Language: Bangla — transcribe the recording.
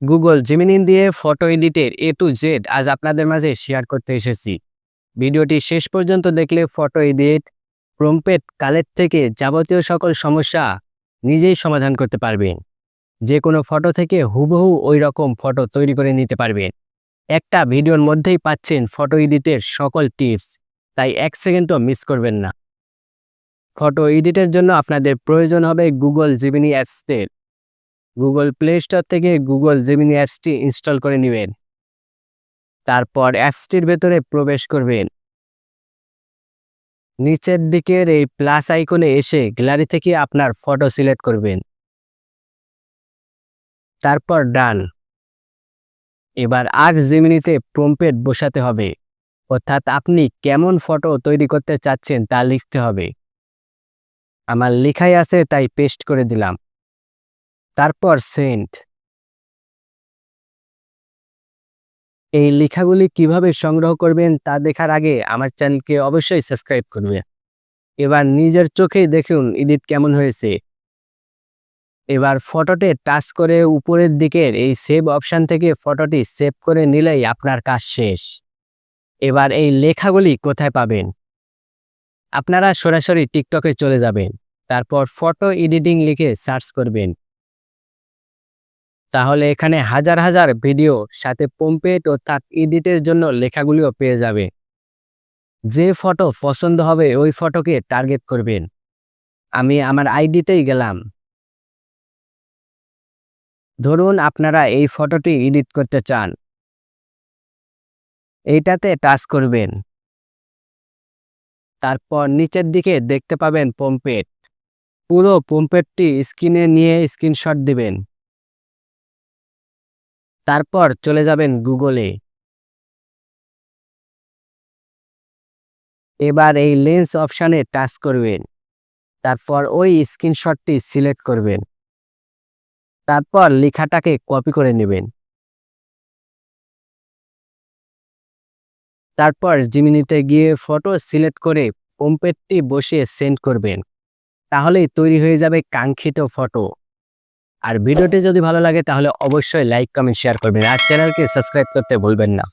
গুগল জেমিনি দিয়ে ফটো এডিটের এ টু জেড আজ আপনাদের মাঝে শেয়ার করতে এসেছি। ভিডিওটি শেষ পর্যন্ত দেখলে ফটো এডিট, প্রম্পট কালেক্ট থেকে যাবতীয় সকল সমস্যা নিজেই সমাধান করতে পারবেন। যে কোনো ফটো থেকে হুবহু ওই রকম ফটো তৈরি করে নিতে পারবেন। একটা ভিডিওর মধ্যেই পাচ্ছেন ফটো এডিটের সকল টিপস, তাই এক সেকেন্ডও মিস করবেন না। ফটো এডিটের জন্য আপনাদের প্রয়োজন হবে গুগল জেমিনি অ্যাপসের। গুগল প্লে স্টোর থেকে গুগল জেমিনি অ্যাপসটি ইনস্টল করে নেবেন। তারপর অ্যাপসটির ভেতরে প্রবেশ করবেন। নিচের দিকের এই প্লাস আইকনে এসে গ্যালারি থেকে আপনার ফটো সিলেক্ট করবেন। তারপর ডান। এবার আস্ক জেমিনিতে প্রম্পট বসাতে হবে, অর্থাৎ আপনি কেমন ফটো তৈরি করতে চাচ্ছেন তা লিখতে হবে। আমার লেখাই আছে তাই পেস্ট করে দিলাম। তারপর সেন্ড। এই লেখাগুলি কিভাবে সংগ্রহ করবেন তা দেখার আগে আমার চ্যানেলকে অবশ্যই সাবস্ক্রাইব করবেন। এবার নিজের চোখেই দেখুন এডিট কেমন হয়েছে। এবার ফটোতে টাচ করে উপরের দিকের এই সেভ অপশান থেকে ফটোটি সেভ করে নিলেই আপনার কাজ শেষ। এবার এই লেখাগুলি কোথায় পাবেন? আপনারা সরাসরি টিকটকে চলে যাবেন। তারপর ফটো এডিটিং লিখে সার্চ করবেন। তাহলে এখানে হাজার হাজার ভিডিও সাথে প্রম্পট অর্থাৎ এডিটের জন্য লেখাগুলিও পেয়ে যাবে। যে ফটো পছন্দ হবে ওই ফটোকে টার্গেট করবেন। আমি আমার আইডিতেই গেলাম। ধরুন আপনারা এই ফটোটি এডিট করতে চান, এইটাতে টাচ করবেন। তারপর নিচের দিকে দেখতে পাবেন প্রম্পট। পুরো প্রম্পটটি স্ক্রিনে নিয়ে স্ক্রিনশট দিবেন। তারপর চলে যাবেন গুগলে। এবার এই লেন্স অপশানে টাচ করবেন। তারপর ওই স্ক্রিনশটটি সিলেক্ট করবেন। তারপর লেখাটাকে কপি করে নেবেন। তারপর জিমিনিতে গিয়ে ফটো সিলেক্ট করে প্রম্পটটি বসিয়ে সেন্ড করবেন। তাহলেই তৈরি হয়ে যাবে কাঙ্ক্ষিত ফটো। আর ভিডিওটি যদি ভালো লাগে তাহলে অবশ্যই লাইক, কমেন্ট, শেয়ার করবেন। আর চ্যানেলকে সাবস্ক্রাইব করতে ভুলবেন না।